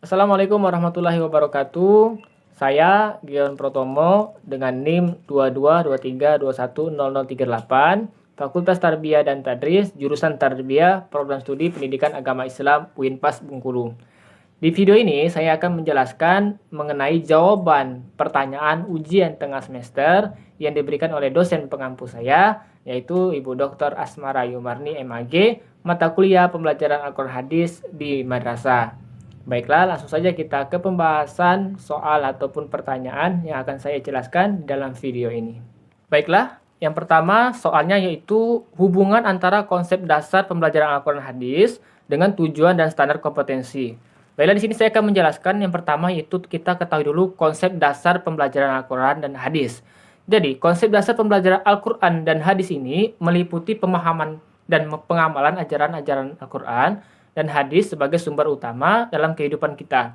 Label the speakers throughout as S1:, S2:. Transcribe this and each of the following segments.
S1: Assalamualaikum warahmatullahi wabarakatuh. Saya Gion Protomo dengan NIM 2223210038, Fakultas Tarbiyah dan Tadris, jurusan Tarbiyah, Program Studi Pendidikan Agama Islam UINPAS Bengkulu. Di video ini saya akan menjelaskan mengenai jawaban pertanyaan ujian tengah semester yang diberikan oleh dosen pengampu saya, yaitu Ibu Dr. Asmara Yumarni MAG, mata kuliah pembelajaran Al-Quran Hadis di Madrasah. Baiklah, langsung saja kita ke pembahasan soal ataupun pertanyaan yang akan saya jelaskan dalam video ini. Baiklah, yang pertama soalnya yaitu hubungan antara konsep dasar pembelajaran Al-Quran Hadis dengan tujuan dan standar kompetensi. Baiklah, di sini saya akan menjelaskan yang pertama yaitu kita ketahui dulu konsep dasar pembelajaran Al-Quran dan Hadis. Jadi, konsep dasar pembelajaran Al-Quran dan Hadis ini meliputi pemahaman dan pengamalan ajaran-ajaran Al-Quran dan hadis sebagai sumber utama dalam kehidupan kita.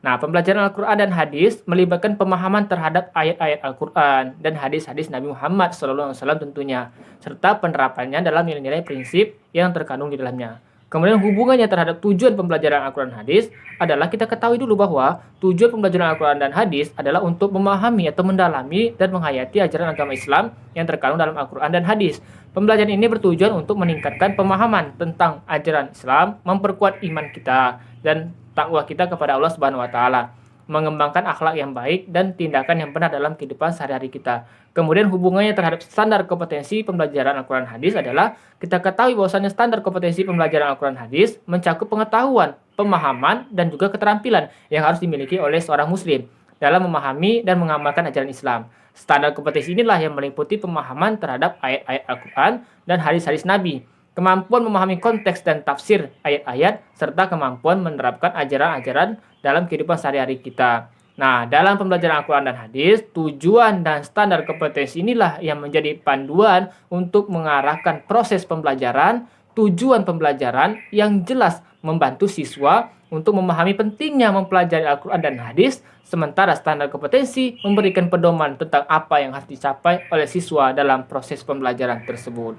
S1: Nah, pembelajaran Al-Quran dan hadis melibatkan pemahaman terhadap ayat-ayat Al-Quran dan hadis-hadis Nabi Muhammad SAW tentunya, serta penerapannya dalam nilai-nilai prinsip yang terkandung di dalamnya. Kemudian hubungannya terhadap tujuan pembelajaran Al-Quran dan hadis adalah kita ketahui dulu bahwa tujuan pembelajaran Al-Quran dan hadis adalah untuk memahami atau mendalami dan menghayati ajaran agama Islam yang terkandung dalam Al-Quran dan hadis. Pembelajaran ini bertujuan untuk meningkatkan pemahaman tentang ajaran Islam, memperkuat iman kita dan takwa kita kepada Allah Subhanahu wa taala, mengembangkan akhlak yang baik dan tindakan yang benar dalam kehidupan sehari-hari kita. Kemudian hubungannya terhadap standar kompetensi pembelajaran Al-Quran hadis adalah kita ketahui bahwasannya standar kompetensi pembelajaran Al-Quran hadis mencakup pengetahuan, pemahaman, dan juga keterampilan yang harus dimiliki oleh seorang muslim dalam memahami dan mengamalkan ajaran Islam. Standar kompetensi inilah yang meliputi pemahaman terhadap ayat-ayat Al-Quran dan hadis-hadis Nabi, kemampuan memahami konteks dan tafsir ayat-ayat, serta kemampuan menerapkan ajaran-ajaran dalam kehidupan sehari-hari kita. Nah, dalam pembelajaran Al-Quran dan hadis, tujuan dan standar kompetensi inilah yang menjadi panduan untuk mengarahkan proses pembelajaran, tujuan pembelajaran yang jelas membantu siswa untuk memahami pentingnya mempelajari Al-Quran dan hadis, sementara standar kompetensi memberikan pedoman tentang apa yang harus dicapai oleh siswa dalam proses pembelajaran tersebut.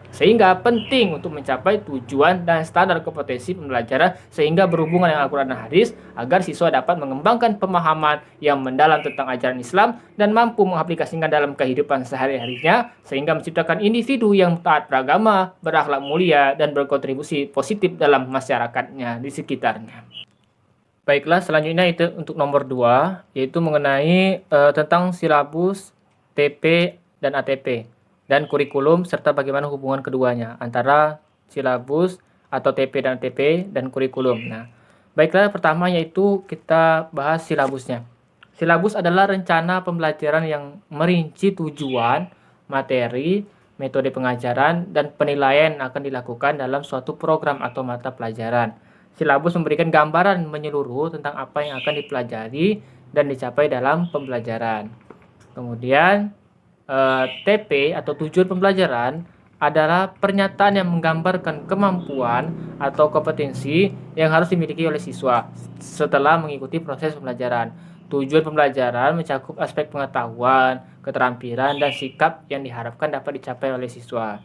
S1: Sehingga penting untuk mencapai tujuan dan standar kompetensi pembelajaran sehingga berhubungan dengan Al-Quran dan hadis agar siswa dapat mengembangkan pemahaman yang mendalam tentang ajaran Islam dan mampu mengaplikasikan dalam kehidupan sehari-harinya sehingga menciptakan individu yang taat beragama, berakhlak mulia, dan berkontribusi positif dalam masyarakatnya di sekitarnya. Baiklah, selanjutnya itu untuk nomor 2, yaitu mengenai tentang silabus, TP, dan ATP, dan kurikulum, serta bagaimana hubungan keduanya antara silabus atau TP dan ATP dan kurikulum. Nah, baiklah, pertama yaitu kita bahas silabusnya. Silabus adalah rencana pembelajaran yang merinci tujuan, materi, metode pengajaran, dan penilaian akan dilakukan dalam suatu program atau mata pelajaran. Silabus memberikan gambaran menyeluruh tentang apa yang akan dipelajari dan dicapai dalam pembelajaran. Kemudian TP atau tujuan pembelajaran adalah pernyataan yang menggambarkan kemampuan atau kompetensi yang harus dimiliki oleh siswa setelah mengikuti proses pembelajaran. Tujuan pembelajaran mencakup aspek pengetahuan, keterampilan, dan sikap yang diharapkan dapat dicapai oleh siswa.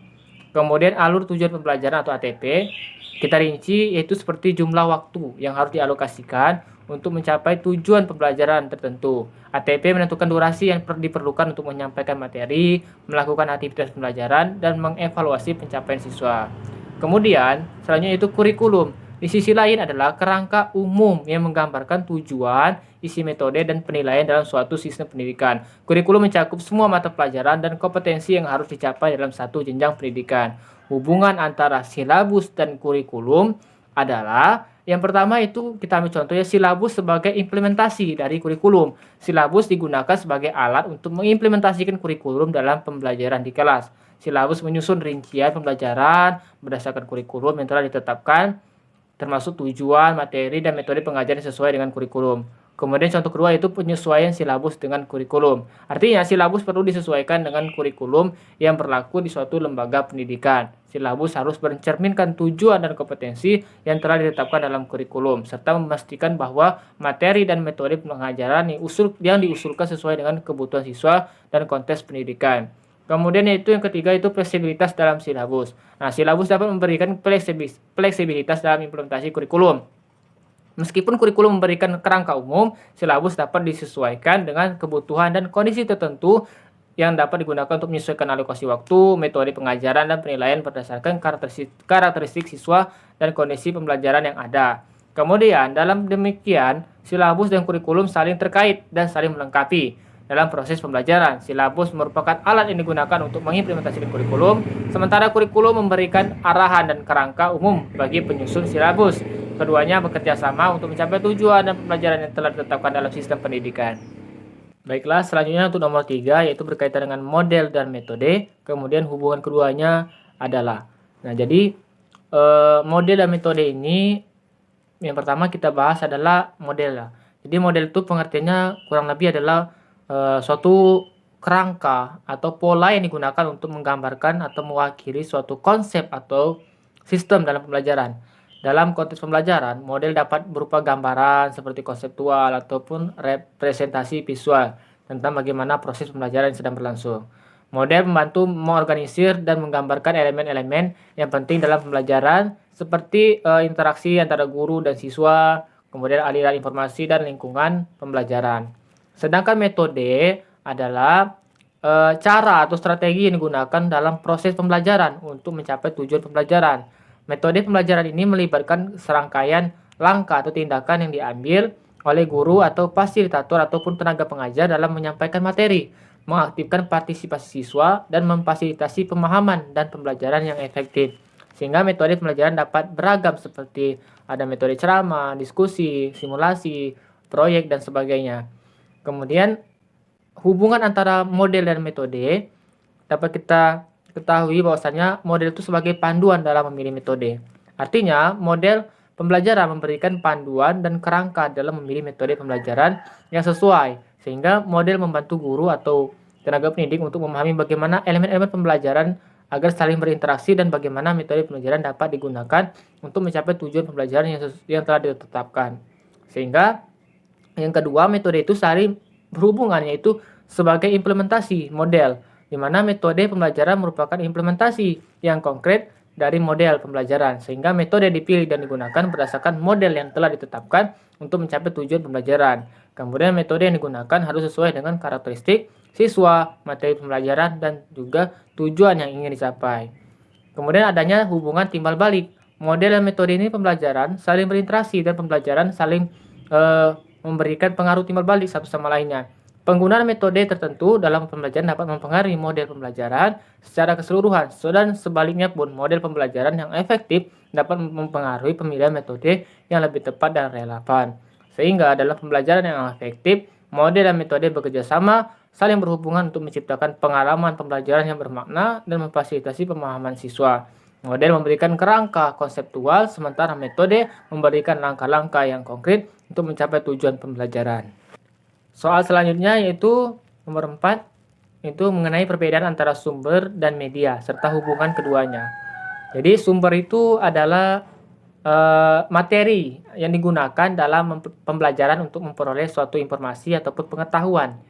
S1: Kemudian alur tujuan pembelajaran atau ATP kita rinci yaitu seperti jumlah waktu yang harus dialokasikan untuk mencapai tujuan pembelajaran tertentu. ATP menentukan durasi yang diperlukan untuk menyampaikan materi, melakukan aktivitas pembelajaran, dan mengevaluasi pencapaian siswa. Kemudian, selanjutnya itu kurikulum. Di sisi lain adalah kerangka umum yang menggambarkan tujuan, isi metode, dan penilaian dalam suatu sistem pendidikan. Kurikulum mencakup semua mata pelajaran dan kompetensi yang harus dicapai dalam satu jenjang pendidikan. Hubungan antara silabus dan kurikulum adalah yang pertama itu kita ambil contohnya silabus sebagai implementasi dari kurikulum. Silabus digunakan sebagai alat untuk mengimplementasikan kurikulum dalam pembelajaran di kelas. Silabus menyusun rincian pembelajaran berdasarkan kurikulum yang telah ditetapkan, termasuk tujuan, materi, dan metode pengajaran sesuai dengan kurikulum. Kemudian contoh kedua itu penyesuaian silabus dengan kurikulum. Artinya silabus perlu disesuaikan dengan kurikulum yang berlaku di suatu lembaga pendidikan. Silabus harus mencerminkan tujuan dan kompetensi yang telah ditetapkan dalam kurikulum, serta memastikan bahwa materi dan metode pengajaran yang diusulkan sesuai dengan kebutuhan siswa dan konteks pendidikan. Kemudian yaitu yang ketiga itu fleksibilitas dalam silabus. Nah, silabus dapat memberikan fleksibilitas dalam implementasi kurikulum. Meskipun kurikulum memberikan kerangka umum, silabus dapat disesuaikan dengan kebutuhan dan kondisi tertentu yang dapat digunakan untuk menyesuaikan alokasi waktu, metode pengajaran, dan penilaian berdasarkan karakteristik siswa dan kondisi pembelajaran yang ada. Kemudian, dalam demikian, silabus dan kurikulum saling terkait dan saling melengkapi. Dalam proses pembelajaran, silabus merupakan alat yang digunakan untuk mengimplementasikan kurikulum, sementara kurikulum memberikan arahan dan kerangka umum bagi penyusun silabus. Keduanya bekerja sama untuk mencapai tujuan dan pembelajaran yang telah ditetapkan dalam sistem pendidikan. Baiklah, selanjutnya untuk nomor 3, yaitu berkaitan dengan model dan metode. Kemudian hubungan keduanya adalah. Nah, jadi model dan metode ini yang pertama kita bahas adalah model. Jadi model itu pengertiannya kurang lebih adalah suatu kerangka atau pola yang digunakan untuk menggambarkan atau mewakili suatu konsep atau sistem dalam pembelajaran. Dalam konteks pembelajaran, model dapat berupa gambaran seperti konseptual ataupun representasi visual tentang bagaimana proses pembelajaran yang sedang berlangsung. Model membantu mengorganisir dan menggambarkan elemen-elemen yang penting dalam pembelajaran seperti interaksi antara guru dan siswa, kemudian aliran informasi dan lingkungan pembelajaran. Sedangkan metode adalah cara atau strategi yang digunakan dalam proses pembelajaran untuk mencapai tujuan pembelajaran. Metode pembelajaran ini melibatkan serangkaian langkah atau tindakan yang diambil oleh guru atau fasilitator ataupun tenaga pengajar dalam menyampaikan materi, mengaktifkan partisipasi siswa, dan memfasilitasi pemahaman dan pembelajaran yang efektif. Sehingga metode pembelajaran dapat beragam seperti ada metode ceramah, diskusi, simulasi, proyek, dan sebagainya. Kemudian hubungan antara model dan metode dapat kita ketahui bahwasanya model itu sebagai panduan dalam memilih metode. Artinya, model pembelajaran memberikan panduan dan kerangka dalam memilih metode pembelajaran yang sesuai, sehingga model membantu guru atau tenaga pendidik untuk memahami bagaimana elemen-elemen pembelajaran agar saling berinteraksi dan bagaimana metode pembelajaran dapat digunakan untuk mencapai tujuan pembelajaran yang telah ditetapkan. Sehingga yang kedua, metode itu saling berhubungan, yaitu sebagai implementasi model, di mana metode pembelajaran merupakan implementasi yang konkret dari model pembelajaran, sehingga metode dipilih dan digunakan berdasarkan model yang telah ditetapkan untuk mencapai tujuan pembelajaran. Kemudian metode yang digunakan harus sesuai dengan karakteristik siswa, materi pembelajaran, dan juga tujuan yang ingin dicapai. Kemudian adanya hubungan timbal balik. Model dan metode ini pembelajaran saling berinteraksi dan pembelajaran saling memberikan pengaruh timbal balik satu sama lainnya. Penggunaan metode tertentu dalam pembelajaran dapat mempengaruhi model pembelajaran secara keseluruhan, dan sebaliknya pun model pembelajaran yang efektif dapat mempengaruhi pemilihan metode yang lebih tepat dan relevan. Sehingga dalam pembelajaran yang efektif, model dan metode bekerja sama, saling berhubungan untuk menciptakan pengalaman pembelajaran yang bermakna dan memfasilitasi pemahaman siswa. Model memberikan kerangka konseptual, sementara metode memberikan langkah-langkah yang konkret untuk mencapai tujuan pembelajaran. Soal selanjutnya yaitu nomor 4, itu mengenai perbedaan antara sumber dan media, serta hubungan keduanya. Jadi sumber itu adalah materi yang digunakan dalam pembelajaran untuk memperoleh suatu informasi ataupun pengetahuan.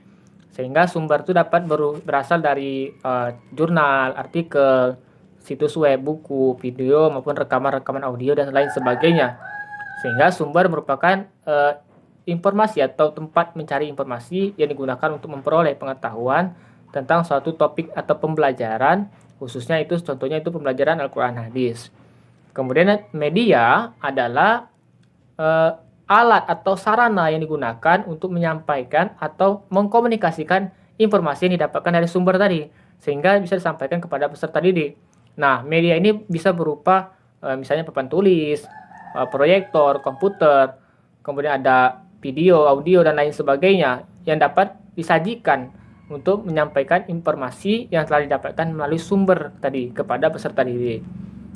S1: Sehingga sumber itu dapat berasal dari jurnal, artikel, situs web, buku, video, maupun rekaman-rekaman audio dan lain sebagainya. Sehingga sumber merupakan informasi atau tempat mencari informasi yang digunakan untuk memperoleh pengetahuan tentang suatu topik atau pembelajaran, khususnya itu contohnya itu pembelajaran Al-Quran Hadis. Kemudian media adalah alat atau sarana yang digunakan untuk menyampaikan atau mengkomunikasikan informasi yang didapatkan dari sumber tadi, sehingga bisa disampaikan kepada peserta didik. Nah, media ini bisa berupa misalnya papan tulis, proyektor, komputer, kemudian ada video, audio, dan lain sebagainya yang dapat disajikan untuk menyampaikan informasi yang telah didapatkan melalui sumber tadi kepada peserta didik.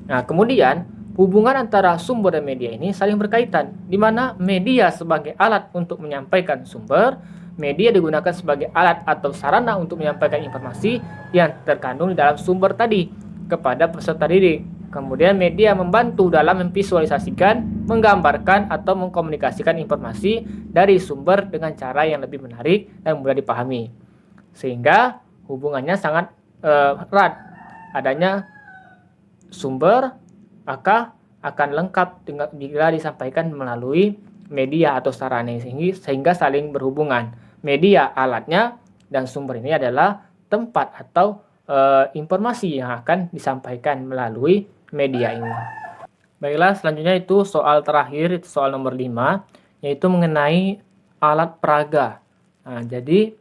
S1: Nah, kemudian hubungan antara sumber dan media ini saling berkaitan, di mana media sebagai alat untuk menyampaikan sumber, media digunakan sebagai alat atau sarana untuk menyampaikan informasi yang terkandung di dalam sumber tadi kepada peserta didik. Kemudian media membantu dalam memvisualisasikan, menggambarkan, atau mengkomunikasikan informasi dari sumber dengan cara yang lebih menarik dan mudah dipahami. Sehingga hubungannya sangat erat. Adanya sumber maka akan lengkap bila disampaikan melalui media atau sarana sehingga saling berhubungan. Media alatnya dan sumber ini adalah tempat atau informasi yang akan disampaikan melalui media ini. Baiklah, selanjutnya itu soal terakhir, itu soal nomor 5, yaitu mengenai alat peraga. Nah, jadi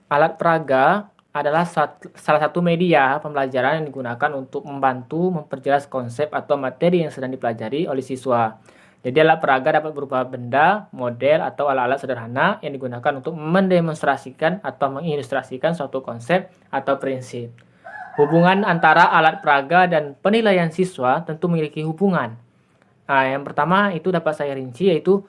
S1: alat peraga adalah salah satu media pembelajaran yang digunakan untuk membantu memperjelas konsep atau materi yang sedang dipelajari oleh siswa. Jadi alat peraga dapat berupa benda, model, atau alat-alat sederhana yang digunakan untuk mendemonstrasikan atau mengilustrasikan suatu konsep atau prinsip. Hubungan antara alat peraga dan penilaian siswa tentu memiliki hubungan. Nah, yang pertama itu dapat saya rinci, yaitu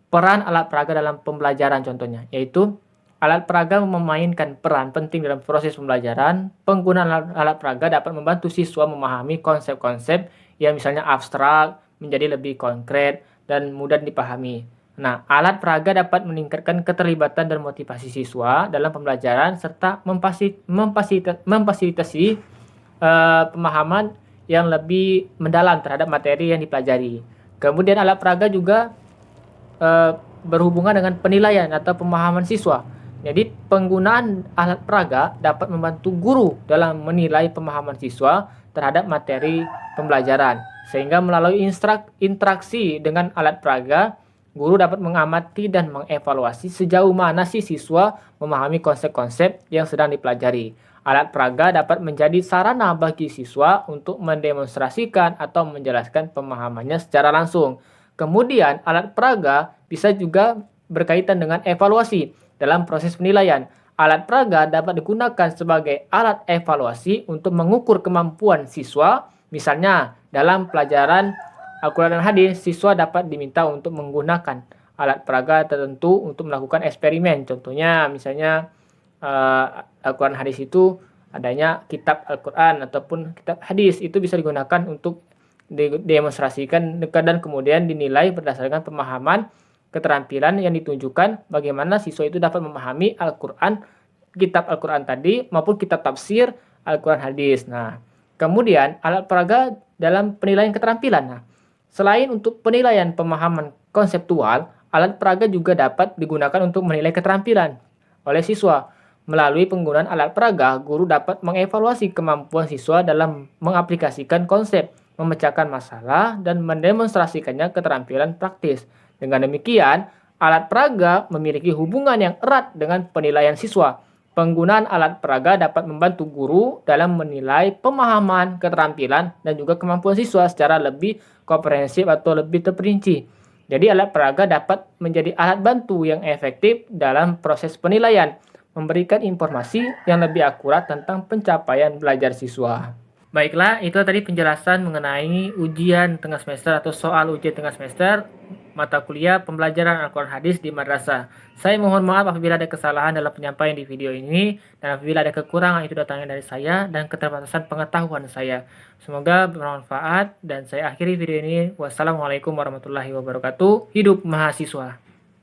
S1: peran alat peraga dalam pembelajaran contohnya, yaitu alat peraga memainkan peran penting dalam proses pembelajaran. Penggunaan alat peraga dapat membantu siswa memahami konsep-konsep yang misalnya abstrak menjadi lebih konkret dan mudah dipahami. Nah, alat peraga dapat meningkatkan keterlibatan dan motivasi siswa dalam pembelajaran serta memfasilitasi pemahaman yang lebih mendalam terhadap materi yang dipelajari. Kemudian alat peraga juga berhubungan dengan penilaian atau pemahaman siswa. Jadi penggunaan alat peraga dapat membantu guru dalam menilai pemahaman siswa terhadap materi pembelajaran. Sehingga melalui interaksi dengan alat peraga, guru dapat mengamati dan mengevaluasi sejauh mana si siswa memahami konsep-konsep yang sedang dipelajari. Alat peraga dapat menjadi sarana bagi siswa untuk mendemonstrasikan atau menjelaskan pemahamannya secara langsung. Kemudian alat peraga bisa juga berkaitan dengan evaluasi. Dalam proses penilaian, alat peraga dapat digunakan sebagai alat evaluasi untuk mengukur kemampuan siswa. Misalnya, dalam pelajaran Al-Quran dan Hadis, siswa dapat diminta untuk menggunakan alat peraga tertentu untuk melakukan eksperimen. Contohnya, misalnya Al-Quran Hadis itu adanya kitab Al-Quran ataupun kitab hadis, itu bisa digunakan untuk didemonstrasikan dan kemudian dinilai berdasarkan pemahaman keterampilan yang ditunjukkan bagaimana siswa itu dapat memahami Al-Quran, kitab Al-Quran tadi maupun kitab tafsir Al-Quran hadis. Nah, kemudian alat peraga dalam penilaian keterampilan. Nah, selain untuk penilaian pemahaman konseptual, alat peraga juga dapat digunakan untuk menilai keterampilan oleh siswa. Melalui penggunaan alat peraga, guru dapat mengevaluasi kemampuan siswa dalam mengaplikasikan konsep, memecahkan masalah, dan mendemonstrasikannya keterampilan praktis. Dengan demikian, alat peraga memiliki hubungan yang erat dengan penilaian siswa. Penggunaan alat peraga dapat membantu guru dalam menilai pemahaman, keterampilan, dan juga kemampuan siswa secara lebih komprehensif atau lebih terperinci. Jadi alat peraga dapat menjadi alat bantu yang efektif dalam proses penilaian, memberikan informasi yang lebih akurat tentang pencapaian belajar siswa. Baiklah, itu tadi penjelasan mengenai ujian tengah semester atau soal ujian tengah semester mata kuliah pembelajaran Al-Quran Hadis di madrasah. Saya mohon maaf apabila ada kesalahan dalam penyampaian di video ini dan apabila ada kekurangan itu datangnya dari saya dan keterbatasan pengetahuan saya. Semoga bermanfaat dan saya akhiri video ini. Wassalamualaikum warahmatullahi wabarakatuh. Hidup mahasiswa.